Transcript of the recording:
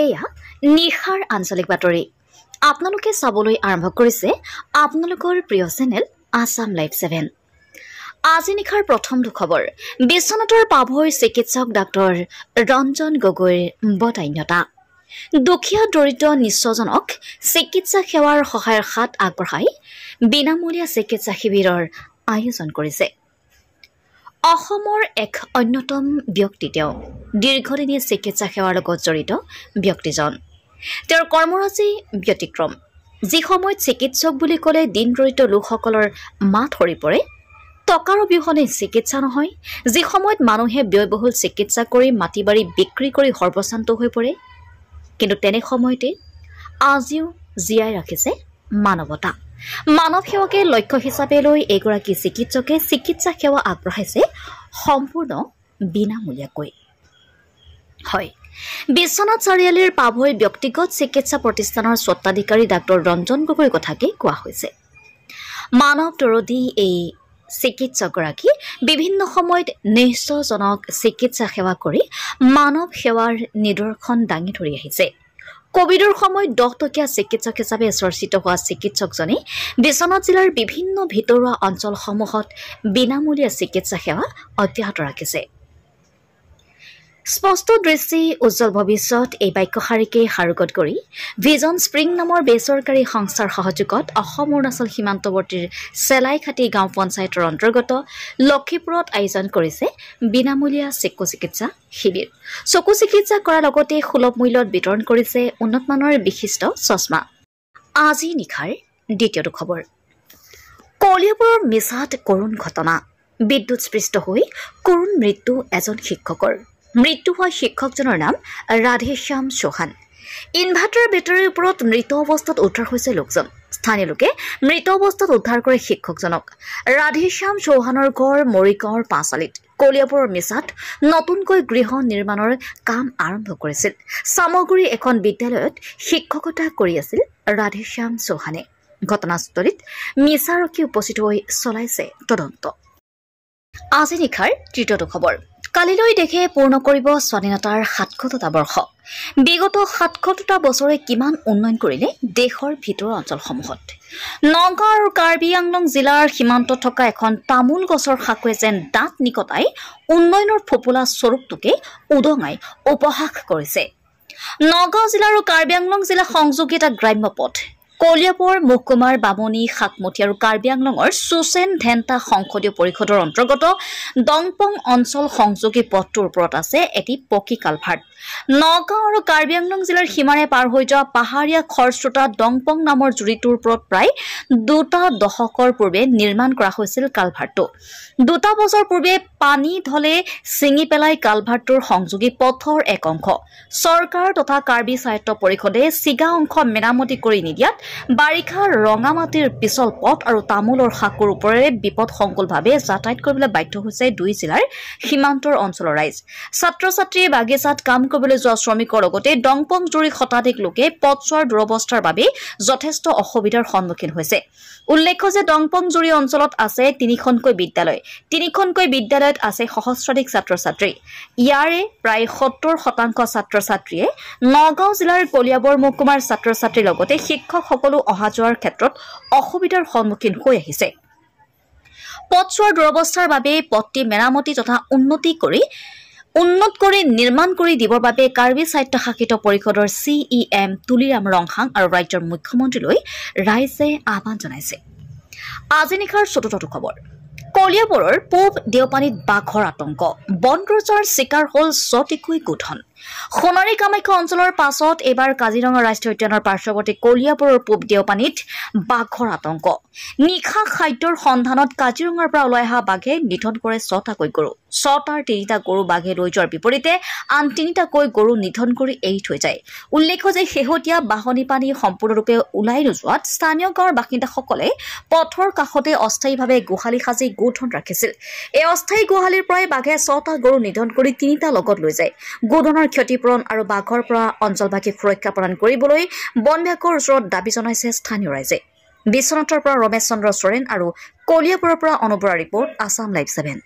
এয়া নিশাৰ আঞ্চলিক বাতৰি আপোনালোকে চাবলৈ আৰম্ভ কৰিছে আপোনালোকৰ প্ৰিয় চেনেল আসাম লাইভ 7। আজি নিশাৰ প্ৰথম খবৰ বিশ্বনাথৰ পাভৈৰ চিকিৎসক ডাক্তৰ ৰঞ্জন গগৈৰ বদান্যতা। দুখীয়া দৰিদ্ৰ নিঃস্বজনক চিকিৎসা সেৱাৰ সহায়ৰ হাত আগবঢ়াই বিনামূলীয়া চিকিৎসা শিবিৰৰ আয়োজন কৰিছে। অসমৰ এক অন্যতম ব্যক্তি তেওঁ দীৰ্ঘদিনীয়া চিকিৎসা সেৱাৰ লগত জড়িত ব্যক্তিজন। তেওঁৰ কৰ্মৰাজি ব্যতিক্ৰম। যি সময়ত চিকিৎসক বুলি ক'লে দিন দৰিদ্ৰ লোকসকলৰ মাত সৰি পৰে, টকাৰ অবিহনে চিকিৎসা নহয়, যি সময়ত মানুহে ব্যয়বহুল চিকিৎসা কৰি মাটি বাৰী বিক্ৰী কৰি সৰ্বশান্ত হৈ পৰে, কিন্তু তেনে সময়তে আজিও জীয়াই ৰাখিছে মানৱতা। মানৱ সেৱাকে লক্ষ্য হিচাপে লৈ এগৰাকী চিকিৎসকে চিকিৎসা সেৱা আগবঢ়াইছে সম্পূৰ্ণ বিনামূলীয়াকৈ। হয়, বিশ্বনাথ চাৰিআলিৰ পাভৈ ব্যক্তিগত চিকিৎসা প্ৰতিষ্ঠানৰ স্বত্বাধিকাৰী ডাক্তৰ ৰঞ্জন গগৈৰ কথাকে কোৱা হৈছে। মানৱ দৰদী এই চিকিৎসকগৰাকী বিভিন্ন সময়ত নিঃস্বজনক চিকিৎসা সেৱা কৰি মানৱ সেৱাৰ নিদৰ্শন দাঙি ধৰি আহিছে। কোভিডৰ সময়ত 10 টকীয়া চিকিৎসক হিচাপে চৰ্চিত হোৱা চিকিৎসকজনে বিশ্বনাথ জিলাৰ বিভিন্ন ভিতৰুৱা অঞ্চলসমূহত বিনামূলীয়া চিকিৎসা সেৱা অব্যাহত ৰাখিছে। স্পষ্ট দৃষ্টি উজ্জ্বল ভৱিষ্যত এই বাক্যশাৰীকে সাৰোগত কৰি ভিজন স্প্ৰিং নামৰ বেচৰকাৰী সংস্থাৰ সহযোগত অসম অৰুণাচল সীমান্তৱৰ্তীৰ চেলাইখাটি গাঁও পঞ্চায়তৰ অন্তৰ্গত লক্ষীপুৰত আয়োজন কৰিছে বিনামূলীয়া চকু চিকিৎসা শিবিৰ। চকু চিকিৎসা কৰাৰ লগতে সুলভ মূল্যত বিতৰণ কৰিছে উন্নতমানৰ বিশিষ্ট চশমা। আজি নিশাৰ দ্বিতীয়টো খবৰ কলিয়াবৰৰ মিছাত কৰুণ ঘটনা। বিদ্যুৎস্পৃষ্ট হৈ কৰুণ মৃত্যু এজন শিক্ষকৰ। মৃত্যু হোৱা শিক্ষকজনৰ নাম ৰাধেশ্যাম চৌহান। ইনভাৰ্টাৰ বেটাৰীৰ ওপৰত মৃত অৱস্থাত উদ্ধাৰ হৈছে লোকজন। স্থানীয় লোকে মৃত অৱস্থাত উদ্ধাৰ কৰে শিক্ষকজনক। ৰাধেশ্যাম চৌহানৰ ঘৰ মৰিগাঁৱৰ 5 আলিত। কলিয়াবৰৰ মিছাত নতুনকৈ গৃহ নিৰ্মাণৰ কাম আৰম্ভ কৰিছিল। সামগুৰি এখন বিদ্যালয়ত শিক্ষকতা কৰি আছিল ৰাধেশ্যাম চৌহানে। ঘটনাস্থলীত মিছাৰক্ষী উপস্থিত হৈ চলাইছে তদন্ত। আজি নিশাৰ তৃতীয়টো খবৰ কালিলৈ দেশে পূৰ্ণ কৰিব স্বাধীনতাৰ ৭০টা বৰ্ষ। বিগত ৭০টা বছৰে কিমান উন্নয়ন কৰিলে দেশৰ ভিতৰুৱা অঞ্চলসমূহত। নগাঁও আৰু কাৰ্বি আংলং জিলাৰ সীমান্তত থকা এখন তামোল গছৰ শাকুৱে যেন দাঁত নিকটাই উন্নয়নৰ ফোপোলা স্বৰূপটোকে উদঙাই উপহাস কৰিছে। নগাঁও জিলা আৰু কাৰ্বি আংলং জিলা সংযোগী এটা গ্ৰাম্য পথ। কলিয়াবৰ মহকুমাৰ বামুণী শাকমুঠি আৰু কাৰ্বি আংলঙৰ চুচেন ধেন্টা সংসদীয় পৰিষদৰ অন্তৰ্গত দংপং অঞ্চল সংযোগী পথটোৰ ওপৰত আছে এটি পকী কালভাৰ্ট। নগাঁও আৰু কাৰ্বি আংলং জিলাৰ সীমাৰে পাৰ হৈ যোৱা পাহাৰীয়া খৰস্ৰোতা দংপং নামৰ জুৰিটোৰ ওপৰত প্ৰায় 2 দশকৰ পূৰ্বে নিৰ্মাণ কৰা হৈছিল কালভাৰ্টটো। 2 বছৰ পূৰ্বে পানী ঢলে ছিঙি পেলাই কালভাৰ্টটোৰ সংযোগী পথৰ এক অংশ চৰকাৰ তথা কাৰ্বি স্বায়ত্ত পৰিষদে চিগা অংশ মেৰামতি কৰি নিদিয়াত বাৰিষাৰ ৰঙা মাটিৰ পিছল পথ আৰু তামোলৰ শাকুৰ ওপৰেৰে বিপদসংকুলভাৱে যাতায়াত কৰিবলৈ বাধ্য হৈছে 2 জিলাৰ সীমান্তৰ অঞ্চলৰ ৰাইজ। ছাত্ৰ ছাত্ৰীয়ে বাগিচাত কাম কৰিবলৈ যোৱা শ্ৰমিকৰ লগতে দংপং জুৰি শতাধিক লোকে পথছোৱাৰ দুৰৱস্থাৰ বাবে যথেষ্ট অসুবিধাৰ সন্মুখীন হৈছে। উল্লেখ্য যে দংপং জুৰি অঞ্চলত আছে 3খনকৈ বিদ্যালয়। 3খনকৈ বিদ্যালয়ত আছে সহস্ৰাধিক ছাত্ৰ ছাত্ৰী। ইয়াৰে প্ৰায় 70% ছাত্ৰ ছাত্ৰীয়ে নগাঁও জিলাৰ কলিয়াবৰ মহকুমাৰ ছাত্ৰ ছাত্ৰীৰ লগতে শিক্ষকসকলো অহা যোৱাৰ ক্ষেত্ৰত অসুবিধাৰ সন্মুখীন হৈ আহিছে। পথছোৱাৰ দুৰৱস্থাৰ বাবে পথটি মেৰামতি তথা উন্নত কৰি নিৰ্মাণ কৰি দিবৰ বাবে কাৰ্বি স্বায়ত্তশাসিত পৰিষদৰ CEM তুলিৰাম ৰংহাং আৰু ৰাজ্যৰ মুখ্যমন্ত্ৰীলৈ ৰাইজে আহ্বান জনাইছে। আজি নিশাৰ চতুৰ্থটো খবৰ কলিয়াবৰৰ পূব দেওপানীত বাঘৰ আতংক। বন ৰজাৰ চিকাৰ হ'ল 6টিকৈ গোধন। সোণাৰী কামাখ্যা অঞ্চলৰ পাছত এইবাৰ কাজিৰঙা ৰাষ্ট্ৰীয় উদ্যানৰ পাৰ্শ্বৱৰ্তী কলিয়াবৰৰ পূব দেওপানীত বাঘৰ আতংক। নিশা খাদ্যৰ সন্ধানত কাজিৰঙাৰ পৰা ওলাই অহা বাঘে নিধন কৰে 6টাকৈ গৰু। 6টাৰ 3টা গৰু বাঘে লৈ যোৱাৰ বিপৰীতে আন 3টাকৈ গৰু নিধন কৰি এৰি থৈ যায়। উল্লেখ্য যে শেহতীয়া বাঢ়নী পানী সম্পূৰ্ণৰূপে ওলাই নোযোৱাত স্থানীয় গাঁৱৰ বাসিন্দাসকলে পথৰ কাষতে অস্থায়ীভাৱে গোহালি সাজি গোধন ৰাখিছিল। এই অস্থায়ী গোহালিৰ পৰাই বাঘে 6টা গৰু নিধন কৰি 3টা লগত লৈ যায়। গোধনৰ ক্ষতিপূৰণ আৰু বাঘৰ পৰা অঞ্চলবাসীক সুৰক্ষা প্ৰদান কৰিবলৈ বন বিভাগৰ ওচৰত দাবী জনাইছে স্থানীয় ৰাইজে। বিশ্বনাথৰ পৰা ৰমেশ চন্দ্ৰ চৰেন আৰু কলিয়াবৰৰ পৰা অনুবৰা ৰিপৰ্ট আসাম লাইভ 7।